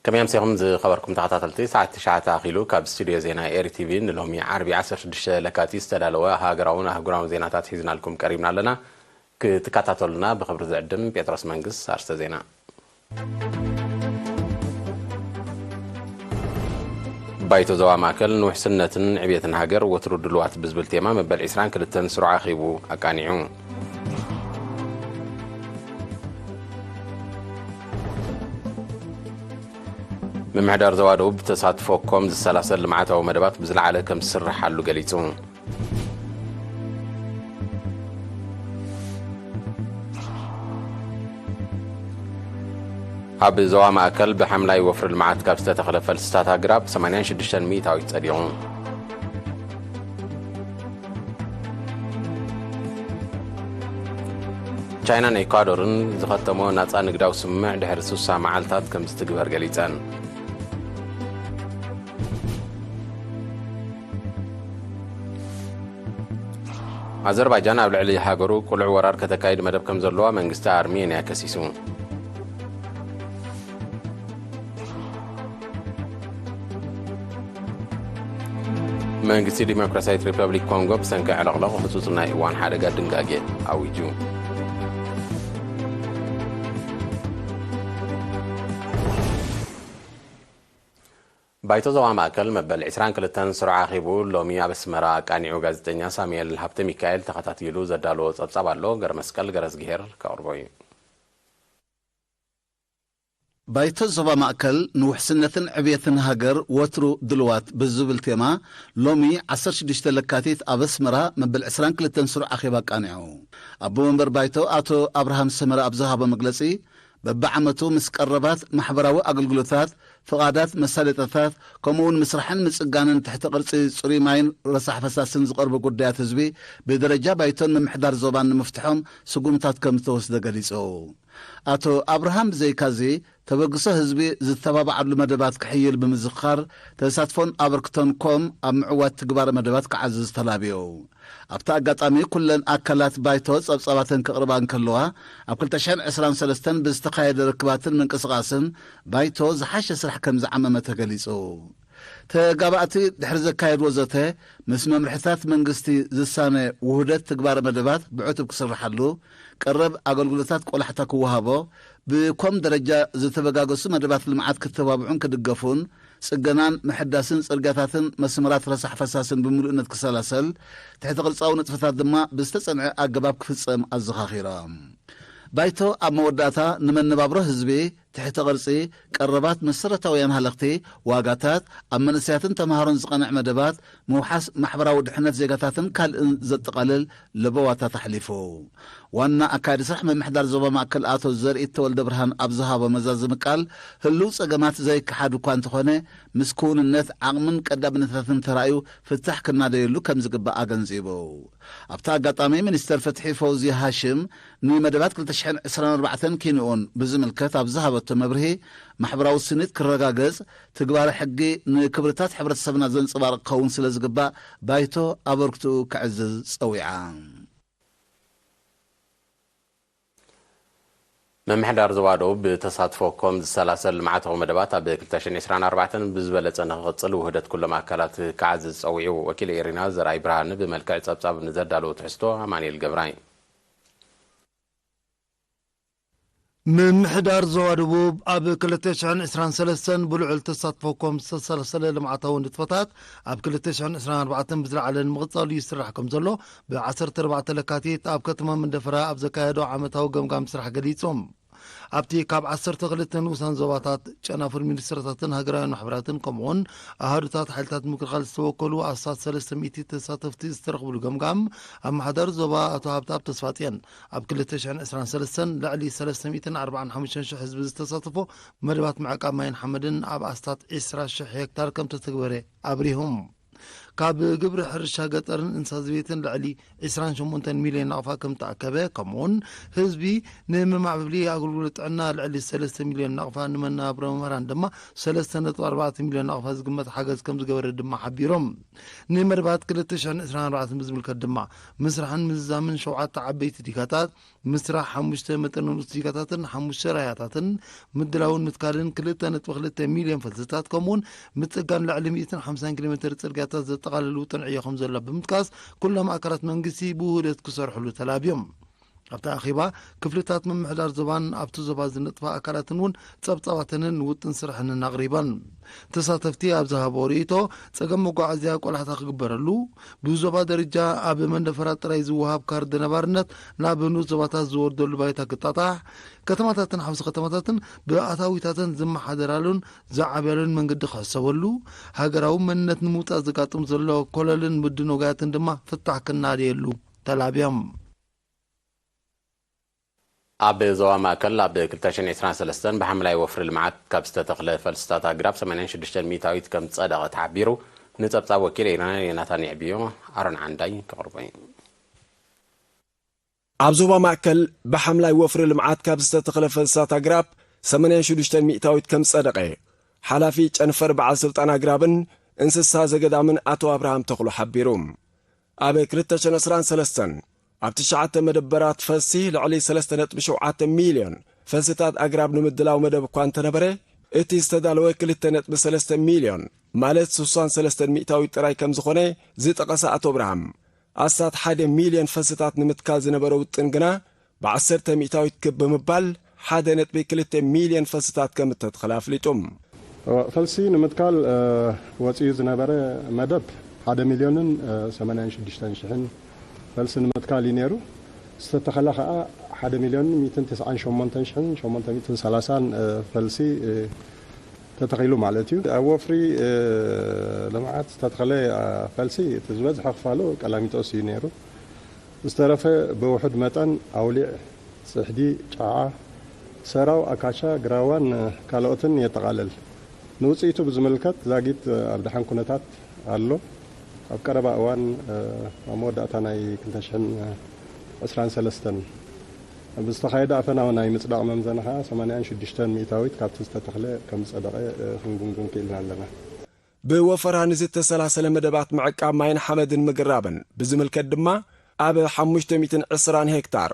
كمان سيهم خبركم تحتاتلتي ساعة 9 خيلو كاب استوديو زينا اير تي في نلهم عربي 16 لكاتي استدالوا هاجراون زيناتات حيزنا لكم قريبنا لنا كتكاتاتولنا بخبر زعدم بيترس منقص ارست زينا بايتو زوا ماكل نوح سنة عبية هاجر وترد الوقت بزبل تيما مبال عسران كلتن سرعة خيبو أكانيعون ممحدار زوادو بتصادفوكم السلاسل لمعاته ومدبات بزلع على كم سر حلو قليتون هاب زوا ماكل بحملة يوفر المعات كابستا تخلف الستات أقرب 86 ميتا ويتساليون تشاينا نيكادورن زختمو ناصا نقداو سمع دحر سوسا معالتات كم استقبر قليتان أذربيجان أبلع علي هاجرو كل عورار كتكايد مدب كم زلوا من قستا أرمينيا كسيسون من قسي ديمقراطية ريبابليك كونغو بسنك على غلق خصوصنا إيوان حادقة دنقاقي أو يجون بايتو زوا ماكل مبل عسران كلتن سرعة خيبو لومي أبسمرا كانيعو غازتنيا ساميال هبت ميكايل تخطاتيلو زدالو تصابالو غرمسكال غرز جهر كأوربوي بايتو زوا ماكل نوح سنة عبية هاجر وترو دلوات بزوبل تيما لومي 16 لكاتيت أبسمرا مبل عسران كلتن سرعة خيبا كانيعو أبو منبر بايتو آتو أبراهام سمرا أبزاها بمقلسي ببعمتو مسقربات محبراو أقلقلوثات فقادات مسالطات كمون مسرحن مصقانن تحت قرصي صري ماين رصح فساسن زقرب قديات حزبي بدرجه بايتون ممحدار زوبان مفتحهم سقومتات كم توسد غليصو أتو أبراهام زيكازي تبقصه حزبي زتبابعلو مدبات كحيل بمزخار تساتفون أبركتون كوم أمعوات تقبار مدبات كعزز تلابيو أبتا قطامي كلن أكلات بايتوز أبصاباتن كقربان كلوها أبكل تشان عسران سلستن بستقايد ركباتن من قصغاسن بايتوز حاش سرح كم زعمة متقليسو تقابعتي دحر زكايد وزته مسمى مرحثات منقستي زسانة وهدت تقبار مدبات بعوتب كسرحلو قرب أقلقلتات قولحتا كوهابو بكم درجة زتبقاقسو مدبات المعاد كتبابعون كدقفون سجنان محدثين سرقاتن مسمرات رصح فساسن بملؤنة كسلاسل تحت قلصاو نطفتات دما بستصنع أقباب كفصم الزخاخيرة بايتو أموداتا نمن نبابره حزبي تحت قرصي قربات مسرتاويان هلقتي واغاتات أمنسياتن تمهارون زقنع مدبات موحس محبراو دحنت زيغاتاتن كال زتقلل لبواتا تحليفو وانا أكاد صح من محدار زوبا ماكل آتو الزرئي تولد برهان أبزها بمزاز مقال هلو سقمات زي كحادو كوان تخونه مسكون النث عغمن قداب نثاثن ترأيو فتح كنا ديلو كم زقبا آغنزيبو أبتا قطامي منستر فتحي فوزي هاشم ني مدبات كل تشحن 24 كينيون بزم الكتاب زها بتمبرهي محبراو السنيت كرقاقز تقبار حقي نكبرتات حبرت سبنا زن صبار قون سلزقبا بايتو أبركتو كعزز صويعان ممحدار زوادو بتصادفوكم السلاسل معاتو مدبات بكلتاشن 24 بزبلت نغصل وهدت كل ماكلات كعزز صويعو وكيل إيرينا زراي برهان بملكع صبصاب نزدالو تحستو عماني القبراين من محدار زوادبوب أب كلتشان إسران سلسن بلعل تصادفوكم سلسلة لمعطاون نتفتات أب كلتشان إسران 4 بزرع على المغطال يسرحكم زلو ب10 4 لكاتيت أب كتما من دفراء أب زكايدو عمتاو قمقام سرح قديتهم أبتي كاب 10 غلتن وسان زواتات شنافر مينستراتن هاجران محبراتن كمون أهارتات حالتات مكرخال استوكلوا أسات 300 تصاتفتي استرقبوا قمقام أما حضر زوا أتو هابتاب تصفاتين أب كل تشعن إسران سلسن لعلي 354 شح حزب تصاتفوا مربات معك أمين حمدن أب أستات إسرا شح هكتار كم تستقبري أبريهم ካብ ግብሪ ሕርሻ ገጠርን እንስሳ ዘቤትን ልዕሊ 28 ሚልዮን ናቕፋ ከም ተኣከበ ከምኡውን ህዝቢ ንምማዕበሊ ኣገልግሎት ጥዕና ልዕሊ 3 ሚልዮን ናቕፋ ንመናብሮ መምህራን ድማ 3.4 ሚልዮን ናቕፋ ዝግመት ሓገዝ ከም ዝገበረ ድማ ሓቢሮም ንመደባት 2024 ብዝምልከት ድማ ምስራሕን ምዛምን 7 ዓበይቲ ዲካታት ምስራሕ 5 መጠን ንኡስ ዲካታትን 5 ራያታትን ምድላውን ምትካልን 2.2 ሚልዮን ፈልስታት ከምኡውን ምፅጋን ልዕሊ 150 ኪሎ ሜትር ጽርግያታት ዘጠቓለሉ ጥንዕዮ ከም ዘሎ ብምጥቃስ ኩሎም ኣካላት መንግስቲ ብውህደት ክሰርሕሉ ተላብዮም ኣብታ ኣኺባ ክፍልታት ምምሕዳር ዞባን ኣብቲ ዞባ ዝነጥፋ ኣካላትን እውን ጸብጻባትንን ውጥን ስራሕንን ኣቕሪበን ተሳተፍቲ ኣብ ዝሃቦ ርእቶ ጸገም መጓዓዝያ ቆላሕታ ክግበረሉ ብዞባ ደረጃ ኣብ መንደፈራት ጥራይ ዝወሃብ ካርድ ነባርነት ናብ ንኡስ ዞባታት ዝወርደሉ ባይታ ክጣጣሕ ከተማታትን ሓውሲ ከተማታትን ብኣታዊታትን ዝመሓደራሉን ዝዓብያሉን መንገዲ ክሕሰበሉ ሃገራዊ መንነት ንምውፃእ ዘጋጥም ዘሎ ኮለልን ምድን ወጋያትን ድማ ፍታሕ ክናድየሉ ተላብዮም ኣብ ዞባ ማእከል ኣብ 2023 ብሓምላይ ወፍሪ ልምዓት ካብ ዝተተኽለ ፈልስታት ኣግራብ 86 ሚታዊት ከም ጸደቐ ተሓቢሩ ንጸብጻብ ወኪል ዮናታን ይዕብዮ ኣረን ዓንዳይ ከቕርቦ ኣብ ዞባ ማእከል ብሓምላይ ወፍሪ ልምዓት ካብ ዝተተኽለ ፈልስታት ኣግራብ 86 ሚታዊት ከም ጸደቐ ሓላፊ ጨንፈር በዓል ስልጣን ኣግራብን እንስሳ ዘገዳምን ኣቶ ኣብርሃም ተኽሉ ሓቢሩ ኣብ 2023 ኣብ 9 መደበራት ፈልሲ ልዕሊ 3.7 ሚልዮን ፈልስታት ኣግራብ ንምድላው መደብ እኳ እንተነበረ እቲ ዝተዳለወ 2.3 ሚልዮን ማለት 63 ሚእታዊ ጥራይ ከም ዝኾነ ዝጠቐሰ ኣቶ ኣብርሃም ኣሳት 1 ሚልዮን ፈልስታት ንምትካል ዝነበረ ውጥን ግና ብ10 ሚእታዊት ክብ ብምባል 1.2 ሚልዮን ፈልስታት ከም እተተኸለ ኣፍሊጡም ፈልሲ ንምትካል ወፂኡ ዝነበረ መደብ 1 ሚልዮንን 86 ሽሕን ፈልሲ ንምትካል ይነሩ ዝተተኸለ ከዓ 1 ሚልዮን 198,830 ፈልሲ ተተኺሉ ማለት እዩ ኣብ ወፍሪ ልምዓት ዝተተኸለ ፈልሲ እቲ ዝበዝሐ ክፋሉ ቀላሚጦስ እዩ ነይሩ ዝተረፈ ብውሑድ መጠን ኣውሊዕ ጽሕዲ ጫዓ ሰራው ኣካሻ ግራዋን ካልኦትን የጠቃለል ንውፅኢቱ ብዝምልከት ዛጊት ኣብ ድሓን ኩነታት ኣሎ ኣብ ቀረባ እዋን መወዳእታ ናይ 2023 ብዝተኻየደ ኣፈናዊ ናይ ምጽዳቕ መምዘና ከዓ 86 ሚእታዊት ካብቲ ዝተተኽለ ከም ጸደቐ ክንጉምጉም ክኢልና ኣለና ብወፈራ ንዝተሰላሰለ መደባት ምዕቃብ ማይን ሓመድን ምግራብን ብዝምልከት ድማ ኣብ 520 ሄክታር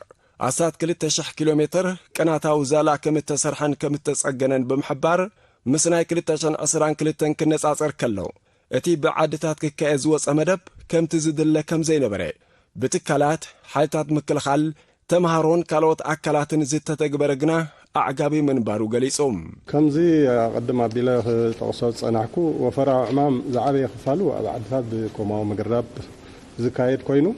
ኣሳት 2,000 ኪሎ ሜትር ቀናታዊ ዛላ ከም እተሰርሐን ከም እተጸገነን ብምሕባር ምስ ናይ 2022 ክነጻጸር ከሎ እቲ ብዓድታት ክካየድ ዝወፀ መደብ ከምቲ ዝድለ ከም ዘይነበረ ብትካላት ሓይልታት ምክልኻል ተምሃሮን ካልኦት ኣካላትን ዝተተግበረ ግና ኣዕጋቢ ምንባሩ ገሊፆም ከምዚ ቀደም ኣቢለ ክጠቕሶ ፀናሕኩ ወፈራ ዕማም ዝዓበየ ክፋሉ ኣብ ዓድታት ብኮማዊ ምግራብ ዝካየድ ኮይኑ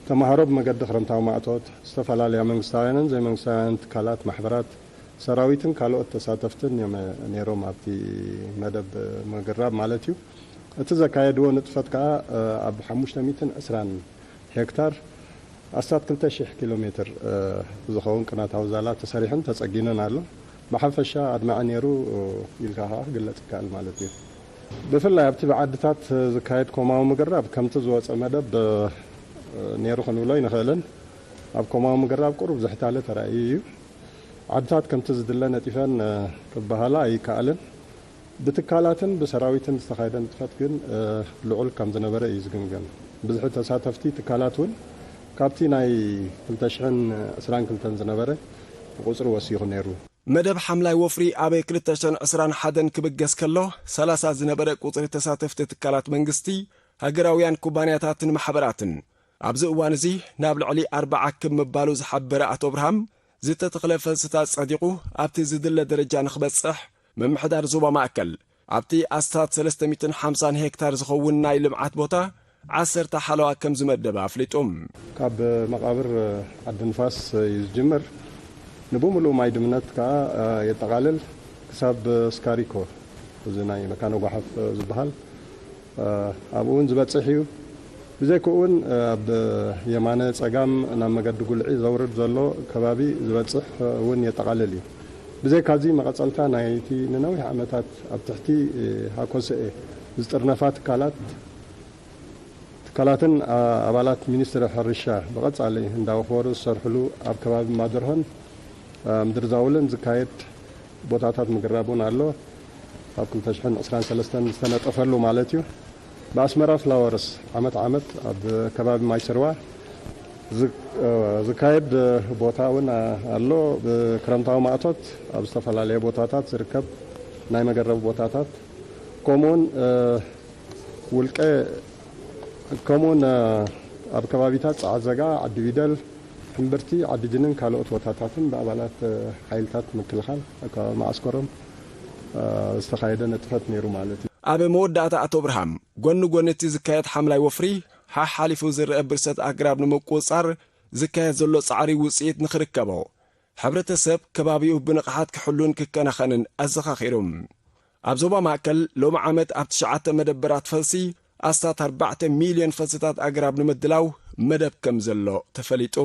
ተምሃሮ ብመገዲ ክረምታዊ ማእቶት ዝተፈላለያ መንግስታውያንን ዘይመንግስታውያን ትካላት ማሕበራት ሰራዊትን ካልኦት ተሳተፍትን ነይሮም ኣብቲ መደብ ምግራብ ማለት እዩ እቲ ዘካየድዎ ንጥፈት ከዓ ኣብ 520 ሄክታር ኣሳት 2,000 ኪሎ ሜትር ዝኸውን ቅናታዊ ዛላ ተሰሪሕን ተጸጊነን ኣሎ ብሓፈሻ ኣድማዕ ነይሩ ኢልካ ከዓ ግለጽ ይከኣል ማለት እዩ ብፍላይ ኣብቲ ብዓድታት ዝካየድ ኮማዊ ምግራብ ከምቲ ዝወፀ መደብ ነይሩ ክንብሎ ይንኽእልን ኣብ ኮማዊ ምግራብ ቁሩብ ዘሕታለ ተራእዩ እዩ ዓድታት ከምቲ ዝድለ ነጢፈን ክበሃላ ኣይከኣልን ብትካላትን ብሰራዊትን ዝተኻየደ ንጥፈት ግን ልዑል ከም ዝነበረ እዩ ዝግምገም ብዙሕ ተሳተፍቲ ትካላት እውን ካብቲ ናይ 2022 ዝነበረ ቁፅሪ ወሲኹ ነይሩ መደብ ሓምላይ ወፍሪ ኣብ 2021 ክብገስ ከሎ 30 ዝነበረ ቁፅሪ ተሳተፍቲ ትካላት መንግስቲ ሃገራውያን ኩባንያታትን ማሕበራትን ኣብዚ እዋን እዚ ናብ ልዕሊ 40 ክብ ምባሉ ዝሓበረ ኣቶ ኣብርሃም ዝተተኽለ ፈልስታት ጸዲቑ ኣብቲ ዝድለ ደረጃ ንኽበጽሕ ምምሕዳር ዞባ ማእከል ኣብቲ ኣስታት 350 ሄክታር ዝኸውን ናይ ልምዓት ቦታ 10 ሓለዋ ከም ዝመደበ ኣፍሊጡም ካብ መቃብር ዓዲ ንፋስ ይጅምር ንብሙሉእ ማይ ድምነት ከዓ የጠቃልል ክሳብ ስካሪኮ እዚ ናይ መካነ ጓሓፍ ዝበሃል ኣብኡ እውን ዝበፅሕ እዩ ብዘይክኡ እውን ኣብ የማነ ጸጋም ናብ መገዲ ጉልዒ ዘውርድ ዘሎ ከባቢ ዝበፅሕ እውን የጠቃልል እዩ ብዘይካዚ መቐፀልታ ናይቲ ንነዊሕ ዓመታት ኣብ ትሕቲ ሃኮስኤ ዝጥርነፋ ትካላት ትካላትን ኣባላት ሚኒስትሪ ሕርሻ ብቐጻሊ እንዳወፈሩ ዝሰርሕሉ ኣብ ከባቢ ማድርሆን ምድር ዛውልን ዝካየድ ቦታታት ምግራቡን ኣሎ ኣብ 2023 ዝተነጠፈሉ ማለት እዩ በአስመራ ፍላወርስ ዓመት ኣብ ከባቢ ማይሰርዋ ዝካየድ ቦታውን ኣሎ ብክረምታዊ ማእቶት ኣብ ዝተፈላለዩ ቦታታት ዝርከብ ናይ መገረብ ቦታታት ከምኡውን ውልቀ ከምኡውን ኣብ ከባቢታት ጻዕዘጋ ዓዲ ቢደል ሕምብርቲ ዓዲ ጅንን ካልኦት ቦታታትን ብኣባላት ሓይልታት ምክልኻል ኣከባቢ ማዕስከሮም ዝተኻየደ ነጥፈት ነይሩ ማለት እዩ ኣብ መወዳእታ ኣቶ ብርሃም ጎኒ እቲ ዝካየድ ሓምላይ ወፍሪ ሓሊፉ ዝርአ ብርሰት ኣግራብ ንምቁጻር ዝካየድ ዘሎ ጻዕሪ ውጽኢት ንኽርከቦ ሕብረተሰብ ከባቢኡ ብንቕሓት ክሕሉን ክከናኸንን ኣዘኻኺሮም ኣብ ዞባ ማእከል ሎሚ ዓመት ኣብ 9 መደበራት ፈልሲ ኣስታት 4 ሚልዮን ፈልስታት ኣግራብ ንምድላው መደብ ከም ዘሎ ተፈሊጡ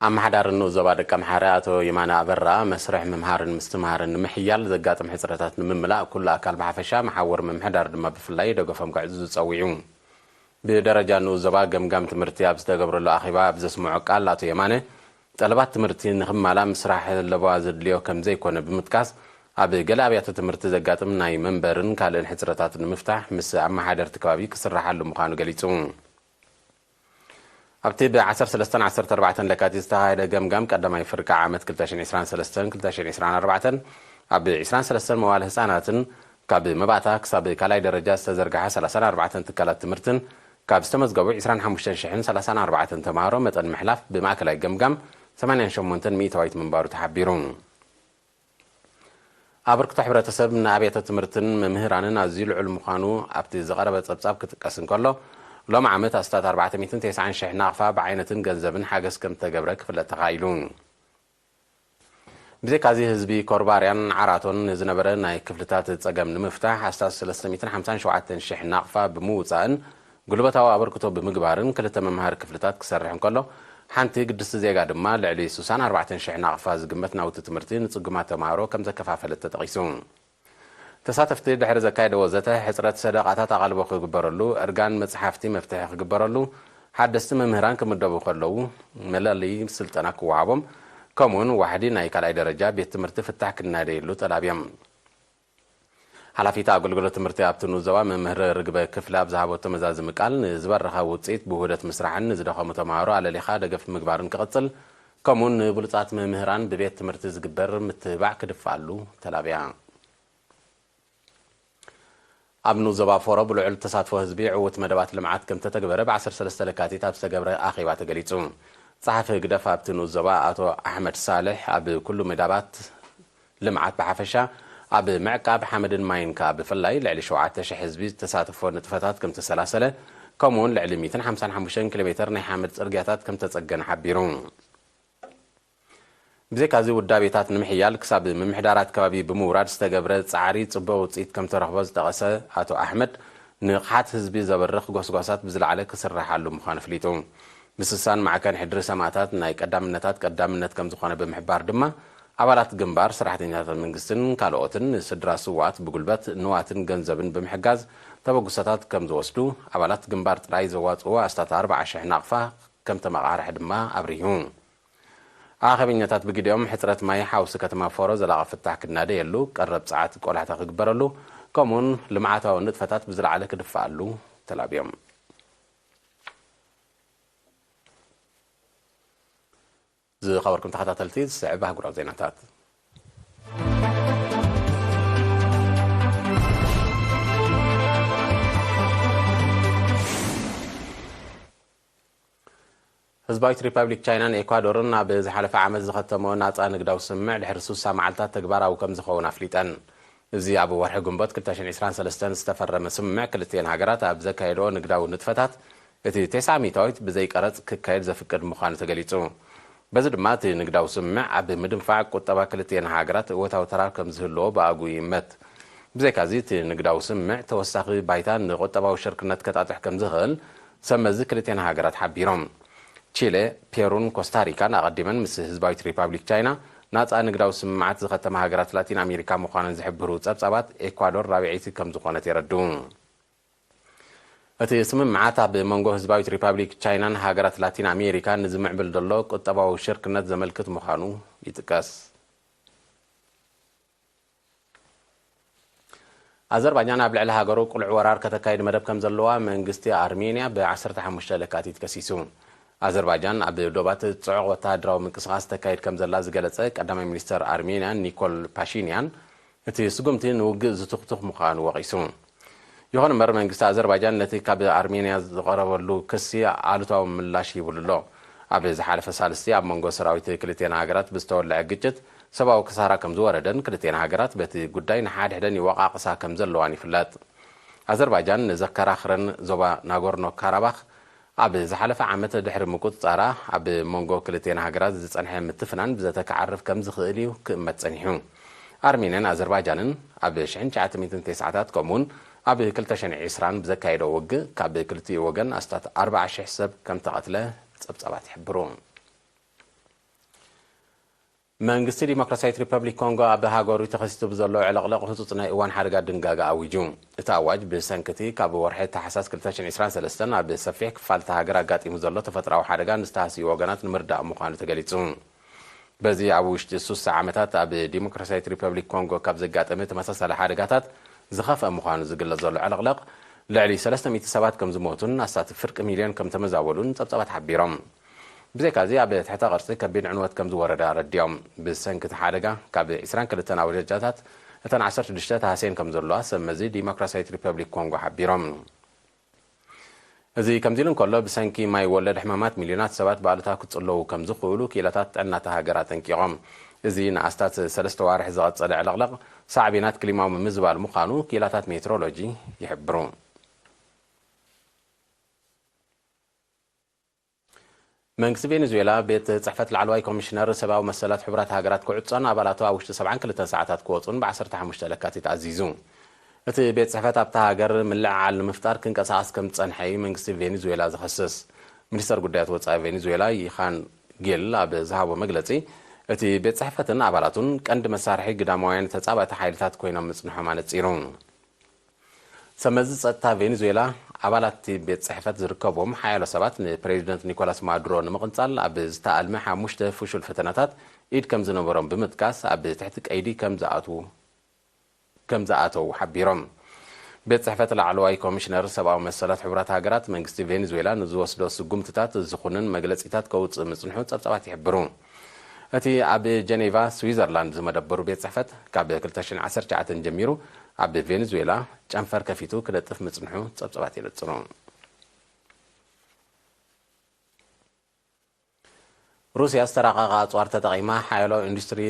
ኣመሓዳር ዞባ ደቂ ኣምሓራ ኣቶ የማነ ኣበራ መስርሕ ምምሃርን ምስትምሃርን ንምሕያል ዘጋጥም ሕፅረታት ንምምላእ ኩሉ ኣካል ብሓፈሻ መሓወር ምምሕዳር ድማ ብፍላይ ደገፎም ክዕዙ ዝፀዊዑ ብደረጃ ዞባ ገምጋም ትምህርቲ ኣብ ዝተገብረሉ ኣኺባ ኣብ ዘስምዖ ቃል ኣቶ የማነ ጠለባት ትምህርቲ ንኽማላ ምስራሕ ለባ ዘድልዮ ከም ዘይኮነ ብምጥቃስ ኣብ ገለ ኣብያተ ትምህርቲ ዘጋጥም ናይ መንበርን ካልእን ሕፅረታት ንምፍታሕ ምስ ኣመሓደርቲ ከባቢ ክስራሓሉ ምዃኑ ገሊጹ ኣብቲ ብ13-14 ለካቲት ዝተኻየደ ገምጋም ቀዳማይ ፍርቂ ዓመት 2023-2024 ኣብ 23 መዋዕለ ህፃናትን ካብ መባእታ ክሳብ ካልኣይ ደረጃ ዝተዘርግሐ 34 ትካላት ትምህርትን ካብ ዝተመዝገቡ 25,034 ተምሃሮ መጠን ምሕላፍ ብማእከላይ ገምጋም 88 ሚእታዊት ምንባሩ ተሓቢሩ ኣበርክቶ ሕብረተሰብ ንኣብያተ ትምህርትን መምህራንን ኣዝዩ ልዑል ምዃኑ ኣብቲ ዝቐረበ ጸብጻብ ክጥቀስ እንከሎ ሎሚ ዓመት ኣስታት 490,000 ናቕፋ ብዓይነትን ገንዘብን ሓገዝ ከም ተገብረ ክፍለጥ ተኻኢሉ ብዘይካዚ ህዝቢ ኮርባርያን ዓራቶን ዝነበረ ናይ ክፍልታት ጸገም ንምፍታሕ ኣስታት 357,000 ናቕፋ ብምውፃእን ጉልበታዊ ኣበርክቶ ብምግባርን ክልተ መምሃር ክፍልታት ክሰርሕ እንከሎ ሓንቲ ቅድስቲ ዜጋ ድማ ልዕሊ 64,000 ናቕፋ ዝግመት ናውቲ ትምህርቲ ንጽጉማት ተምሃሮ ከም ዘከፋፈለት ተጠቒሱ ተሳተፍቲ ድሕሪ ዘካየደ ወዘተ ሕፅረት ሰደቓታት ኣቓልቦ ክግበረሉ እርጋን መጽሓፍቲ መፍትሒ ክግበረሉ ሓደስቲ መምህራን ክምደቡ ከለዉ መለለዪ ስልጠና ክወሃቦም ከምኡውን ዋሕዲ ናይ ካልኣይ ደረጃ ቤት ትምህርቲ ፍታሕ ክናደየሉ ጠላብዮም ሓላፊት ኣገልግሎት ትምህርቲ ኣብቲ ዞባ መምህር ርግበ ክፍሊ ኣብ ዝሃቦት ተመዛዝም ቃል ንዝበረኸ ውፅኢት ብውህደት ምስራሕን ንዝደኸሙ ተምሃሮ ኣለሌኻ ደገፍ ምግባርን ክቕፅል ከምኡውን ንብሉፃት መምህራን ብቤት ትምህርቲ ዝግበር ምትህባዕ ክድፋሉ ተላብያ ኣብ ዞባ ፎሮ ብልዑል ተሳትፎ ህዝቢ ዕውት መደባት ልምዓት ከም ተተግበረ ብ13 ለካቲት ኣብ ዝተገብረ ኣኺባ ተገሊጹ ጸሓፊ ግደፍ ኣብቲ ዞባ ኣቶ ኣሕመድ ሳልሕ ኣብ ኩሉ መደባት ልምዓት ብሓፈሻ ኣብ ምዕቃብ ሓመድን ማይን ብፍላይ ልዕሊ 7,000 ህዝቢ ተሳትፎ ንጥፈታት ከም ተሰላሰለ ከምኡውን ልዕሊ 155 ኪሎ ሜትር ናይ ሓመድ ጽርግያታት ከም ተጸገነ ሓቢሩ ብዘይካዚ ውዳቤታት ንምሕያል ክሳብ ምምሕዳራት ከባቢ ብምውራድ ዝተገብረ ጻዕሪ ጽቡቕ ውፅኢት ከም ተረኽቦ ዝጠቐሰ ኣቶ ኣሕመድ ንቕሓት ህዝቢ ዘበርኽ ጎስጓሳት ብዝለዓለ ክስራሓሉ ምዃኑ ፍሊጡ ምስሳን ማዕከን ሕድሪ ሰማዕታት ናይ ቀዳምነት ከም ዝኾነ ብምሕባር ድማ ኣባላት ግንባር ሰራሕተኛታት መንግስትን ካልኦትን ስድራ ስዋት ብጉልበት ንዋትን ገንዘብን ብምሕጋዝ ተበጉሳታት ከም ዝወስዱ ኣባላት ግንባር ጥራይ ዘዋጽኡ ኣስታት 40,000 ናቕፋ ከም ተመቓርሐ ድማ ኣብርሁ ኣኸበኛታት ብግዲኦም ሕፅረት ማይ ሓውሲ ከተማ ፎሮ ዘላቐ ፍታሕ ክናደየሉ ቀረብ ጸዓት ቆላሕታ ክግበረሉ ከምኡውን ልምዓታዊ ንጥፈታት ብዝለዓለ ክድፋኣሉ ተላብዮም ዝኸበርኩም ተኸታተልቲ ዝስዕብ ኣህጉራዊ ዜናታት ህዝባዊት ሪፐብሊክ ቻይናን ኤኳዶርን ኣብ ዝሓለፈ ዓመት ዝኸተሞ ናፃ ንግዳዊ ስምምዕ ድሕሪ 60 መዓልታት ተግባራዊ ከም ዝኸውን ኣፍሊጠን እዚ ኣብ ወርሒ ግንቦት 2023 ዝተፈረመ ስምምዕ ክልቲአን ሃገራት ኣብ ዘካየድኦ ንግዳዊ ንጥፈታት እቲ 9 ሚእታዊት ብዘይ ቀረጽ ክካየድ ዘፍቅድ ምዃኑ ተገሊጹ በዚ ድማ እቲ ንግዳዊ ስምምዕ ኣብ ምድንፋዕ ቁጠባ ክልቲአን ሃገራት እወታዊ ተራር ከም ዝህልዎ ብኣጉ ይመት ብዘይካዚ እቲ ንግዳዊ ስምምዕ ተወሳኺ ባይታ ንቁጠባዊ ሽርክነት ከጣጥሕ ከም ዝኽእል ሰመዚ ክልቲአን ሃገራት ሓቢሮም ቺሌ ፔሩን ኮስታሪካን ኣቐዲመን ምስ ህዝባዊት ሪፐብሊክ ቻይና ناصا نغداو سمعات زختم هاغرات لاتين امريكا مخانن زحبرو صبصبات اكوادور رابعيتي كم زخونه يردو እቲ ስምምዓት ኣብ መንጎ ህዝባዊት ሪፓብሊክ ቻይናን ሃገራት ላቲን ኣሜሪካ ንዝምዕብል ዘሎ ቁጠባዊ ሽርክነት ዘመልክት ምዃኑ ይጥቀስ። ኣዘርባይጃን ኣብ ልዕሊ ሃገሩ ቁልዕ ወራር ከተካይድ መደብ ከም ዘለዋ መንግስቲ ኣርሜንያ ብ15 ለካቲት ከሲሱ። ኣዘርባይጃን ኣብ ዶባት ጽዑቕ ወተሃደራዊ ምንቅስቓስ ተካይድ ከም ዘላ ዝገለጸ ቀዳማይ ሚኒስተር ኣርሜንያ ኒኮል ፓሺንያን እቲ ስጉምቲ ንውግእ ዝትኽትኽ ምዃኑ ወቒሱ። ይኹን እምበር መንግስቲ ኣዘርባይጃን ነቲ ካብ ኣርሜንያ ዝቐረበሉ ክሲ ኣሉታዊ ምላሽ ይብሉ ኣሎ። ኣብ ዝሓለፈ ሳልስቲ ኣብ መንጎ ሰራዊት ክልቴን ሃገራት ብዝተወልዐ ግጭት ሰብኣዊ ክሳራ ከም ዝወረደን ክልቴን ሃገራት በቲ ጉዳይ ንሓድሕደን ይወቃቕሳ ከም ዘለዋን ይፍለጥ። ኣዘርባይጃን ንዘከራኽረን ዞባ ናጎርኖ ካራባኽ ኣብ ዝሓለፈ ዓመት ድሕሪ ምቁፅፃራ ኣብ መንጎ ክልቴን ሃገራት ዝጸንሐ ምትፍናን ብዘተከዓርፍ ከም ዝኽእል እዩ ክእመት ጸኒሑ። ኣርሜንያን ኣዘርባይጃንን ኣብ 1990ታት ከምኡውን ኣብ 2020 ብዘካየዶ ውግእ ካብ ክልቲኡ ወገን ኣስታት 40,000 ሰብ ከም ተቐትለ ጸብጻባት ይሕብሩ። መንግስቲ ዲሞክራሲያዊት ሪፐብሊክ ኮንጎ ኣብ ሃገሩ ተኸሲቱ ብዘሎ ዕለቕለቕ ህጹጽ ናይ እዋን ሓደጋ ድንጋጋ ኣዊጁ። እቲ ኣዋጅ ብሰንኪቲ ካብ ወርሒ ታሕሳስ 2023 ኣብ ሰፊሕ ክፋልቲ ሃገር ኣጋጢሙ ዘሎ ተፈጥራዊ ሓደጋ ንዝተሃስዩ ወገናት ንምርዳእ ምዃኑ ተገሊጹ። በዚ ኣብ ውሽጢ 3 ዓመታት ኣብ ዲሞክራሲያዊት ሪፐብሊክ ኮንጎ ካብ ዘጋጠመ ተመሳሳሊ ሓደጋታት ዝኸፍአ ምዃኑ ዝግለጽ ዘሎ ዕለቕለቕ ልዕሊ 300 ሰባት ከም ዝሞቱን ኣስታት ፍርቂ ሚልዮን ከም ተመዛወሉን ጸብጻባት ሓቢሮም። ብዘይካዚ ኣብ ትሕተ ቅርፂ ከቢድ ዕንወት ከም ዝወረደ ረዲኦም። ብሰንኪቲ ሓደጋ ካብ 22 ኣውደጃታት እተን 16 ተሃስየን ከም ዘለዋ ሰመዚ ዲሞክራሲያዊት ሪፐብሊክ ኮንጎ ሓቢሮም። እዚ ከምዚ ኢሉ እንከሎ ብሰንኪ ማይ ወለድ ሕማማት ሚልዮናት ሰባት ባእልታ ክጽለዉ ከም ዝኽእሉ ክኢላታት ጥዕናታ ሃገራት ጠንቂቖም። እዚ ንኣስታት 3 ዋርሒ ዝቐጸለ ዕለቕለቕ ሳዕቤናት ክሊማዊ ምዝባል ምዃኑ ክኢላታት ሜትሮሎጂ ይሕብሩ። መንግስቲ ቬኔዙዌላ ቤት ጽሕፈት ላዕለዋይ ኮሚሽነር ሰብኣዊ መሰላት ሕቡራት ሃገራት ክዕጾን ኣባላቱ ኣብ ውሽጢ 72 ሰዓታት ክወጹን ብ15 ለካቲት ኣዚዙ። እቲ ቤት ጽሕፈት ኣብታ ሃገር ምልዕዓል ንምፍጣር ክንቀሳቐስ ከም ዝጸንሐ እዩ መንግስቲ ቬኔዙዌላ ዝኸስስ። ሚኒስተር ጉዳያት ወጻኢ ቬኔዙዌላ ይኻን ጌል ኣብ ዝሃቦ መግለጺ እቲ ቤት ጽሕፈትን ኣባላቱን ቀንዲ መሳርሒ ግዳማውያን ተጻባእቲ ሓይልታት ኮይኖም ምጽንሖም ኣነጺሩ። ሰመዚ ጸጥታ ቬኔዙዌላ ኣባላት ቤት ጽሕፈት ዝርከቦም ሓያሎ ሰባት ንፕሬዚደንት ኒኮላስ ማዱሮ ንምቕንጻል ኣብ ዝተኣልመ 5 ፍሹል ፈተናታት ኢድ ከም ዝነበሮም ብምጥቃስ ኣብ ትሕቲ ቀይዲ ከም ዝኣተዉ ሓቢሮም። ቤት ጽሕፈት ላዕለዋይ ኮሚሽነር ሰብኣዊ መሰላት ሕቡራት ሃገራት መንግስቲ ቬኔዙዌላ ንዝወስዶ ስጉምትታት ዝኹንን መግለጺታት ከውፅእ ምጽንሑ ጸብጻባት ይሕብሩ። እቲ ኣብ ጀኔቫ ስዊዘርላንድ ዝመደበሩ ቤት ጽሕፈት ካብ 2019 ጀሚሩ ኣብ ቬኔዙዌላ ጨንፈር ከፊቱ ክለጥፍ ምጽንሑ ጸብጻባት ይነጽሩ። ሩስያ ዝተራቐቐ ኣጽዋር ተጠቒማ ሓያሎ ኢንዱስትሪ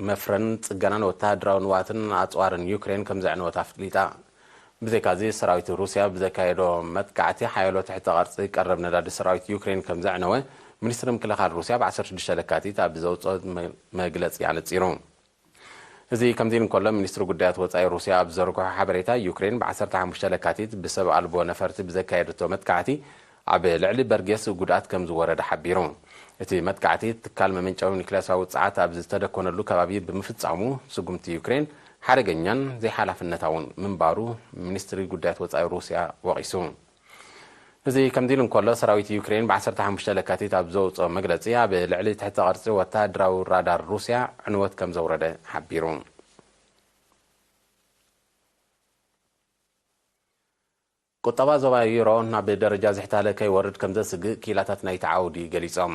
መፍረን ጽገናን ወተሃደራዊ ንዋትን ኣጽዋርን ዩክሬን ከም ዘዕነወታ ኣፍሊጣ። ብዘይካዚ ሰራዊት ሩስያ ብዘካየዶ መጥቃዕቲ ሓያሎ ትሕተ ቐርፂ ቀረብ ነዳዲ ሰራዊት ዩክሬን ከም ዘዕነወ ሚኒስትሪ ምክልኻል ሩስያ ብ16 ለካቲት ኣብ ዘውፅኦ መግለጺ ኣነጺሩ። እዚ ከምዚ እንከሎ ሚኒስትሪ ጉዳያት ወጻኢ ሩስያ ኣብ ዘርግሖ ሓበሬታ ዩክሬን ብ15 ለካቲት ብሰብ ኣልቦ ነፈርቲ ብዘካየደቶ መጥቃዕቲ ኣብ ልዕሊ በርጌስ ጉድኣት ከም ዝወረደ ሓቢሩ። እቲ መጥቃዕቲ ትካል መመንጨዊ ኒክሌሳዊ ውፅዓት ኣብ ዝተደኮነሉ ከባቢ ብምፍጻሙ ስጉምቲ ዩክሬን ሓደገኛን ዘይሓላፍነታውን ምንባሩ ሚኒስትሪ ጉዳያት ወጻኢ ሩስያ ወቒሱ። እዚ ከምዚ ኢሉ እንከሎ ሰራዊት ዩክሬን ብ15 ለካቲት ኣብ ዘውፅኦ መግለጺ ኣብ ልዕሊ ትሕተ ቐርፂ ወተሃደራዊ ራዳር ሩስያ ዕንወት ከም ዘውረደ ሓቢሩ። ቁጠባ ዞባ ዩሮ ናብ ደረጃ ዝሕታለ ከይወርድ ከም ዘስግእ ክኢላታት ናይቲ ዓውዲ ገሊጾም።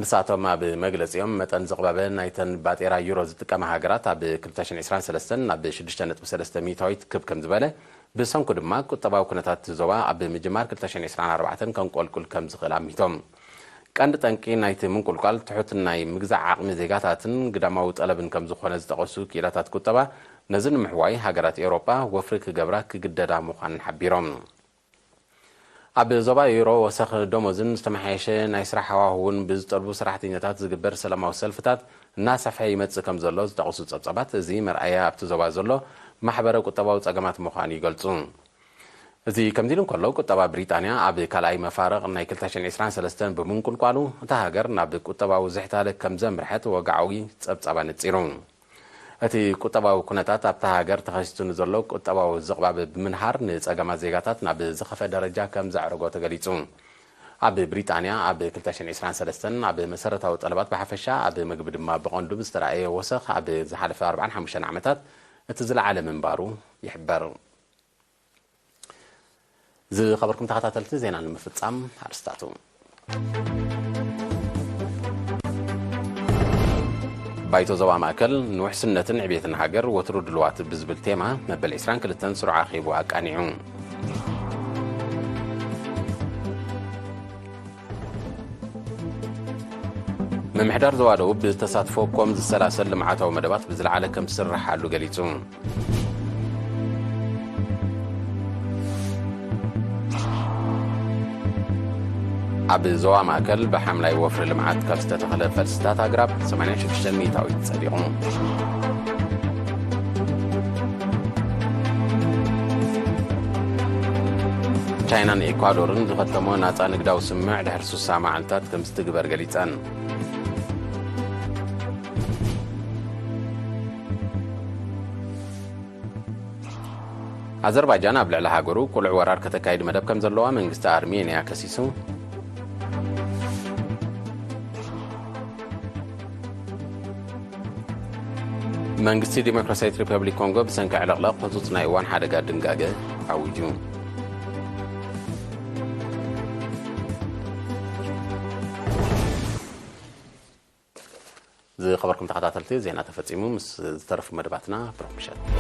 ንሳቶም ኣብ መግለጺኦም መጠን ዝቕበበ ናይተን ባጤራ ዩሮ ዝጥቀማ ሃገራት ኣብ 2023 ናብ 6.3 ሚታዊት ክብ ከም ዝበለ ብሰንኩ ድማ ቁጠባዊ ኩነታት ዞባ ኣብ ምጅማር 2024 ከንቆልቁል ከም ዝኽእል ኣሚቶም። ቀንዲ ጠንቂ ናይቲ ምንቁልቋል ትሑት ናይ ምግዛዕ ዓቕሚ ዜጋታትን ግዳማዊ ጠለብን ከም ዝኾነ ዝጠቐሱ ክኢላታት ቁጠባ ነዚ ንምሕዋይ ሃገራት ኤውሮጳ ወፍሪ ክገብራ ክግደዳ ምዃንን ሓቢሮም። ኣብ ዞባ ዩሮ ወሰኽ ደሞዝን ዝተመሓየሸ ናይ ስራሕ ሃዋህውን ብዝጠልቡ ሰራሕተኛታት ዝግበር ሰላማዊ ሰልፍታት እናሰፍሐ ይመጽእ ከም ዘሎ ዝጠቐሱ ጸብጻባት እዚ መርኣያ ኣብቲ ዞባ ዘሎ ማሕበረ ቁጠባዊ ጸገማት ምዃኑ ይገልጹ። እዚ ከምዚሉን ከሎ ቁጠባ ብሪጣንያ ኣብ ካልኣይ መፋረቕ ናይ 2023 ብምንቁልቋሉ እታ ሃገር ናብ ቁጠባዊ ዝሕታለ ከም ዘምርሐት ወግዓዊ ጸብጻባ ነጺሩ እቲ ቁጠባዊ ኩነታት ኣብታ ሃገር ተኸሲቱ ንዘሎ ቁጠባዊ ዝቕባብ ብምንሃር ንጸገማት ዜጋታት ናብ ዝኸፈ ደረጃ ከም ዘዕርጎ ተገሊጹ ኣብ ብሪጣንያ ኣብ 2023 ኣብ መሰረታዊ ጠለባት ብሓፈሻ ኣብ ምግቢ ድማ ብቐንዱ ዝተረኣየ ወሰኽ ኣብ ዝሓለፈ 45 ዓመታት እቲ ዝለዓለ ምንባሩ ይሕበር ዝኸበርኩም ተኸታተልቲ ዜና ንምፍጻም ኣርስታቱ ባይቶ ዞባ ማእከል ንውሕስነትን ዕብየትን ሃገር ወትሩ ድልዋት ብዝብል ቴማ መበል 22 ስሩዕ ኣኺቡ ኣቃኒዑ ምምሕዳር ዞባ ደቡብ ብተሳትፎ ኮም ዝሰላሰል ልምዓታዊ መደባት ብዝለዓለ ከም ዝስርሓሉ ገሊጹ ኣብ ዞባ ማእከል ብሓምላይ ወፍሪ ልምዓት ካብ ዝተተኸለ ፈልስታት ኣግራብ 86 ሚእታዊት ጸዲቑ ቻይናን ኢኳዶርን ዝኸተሞ ናፃ ንግዳዊ ስምዕ ድሕሪ 60 መዓልትታት ከም ዝትግበር ገሊፀን ኣዘርባይጃን ኣብ ልዕሊ ሃገሩ ቁልዕ ወራር ከተካይድ መደብ ከም ዘለዋ መንግስቲ ኣርሜንያ ከሲሱ መንግስቲ ዲሞክራሲያዊት ሪፐብሊክ ኮንጎ ብሰንኪ ዕለቕለቕ ህፁፅ ናይ እዋን ሓደጋ ድንጋገ ኣውጁ ዝኸበርኩም ተኸታተልቲ ዜና ተፈጺሙ ምስ ዝተረፉ መደባትና ብሮክ ምሸት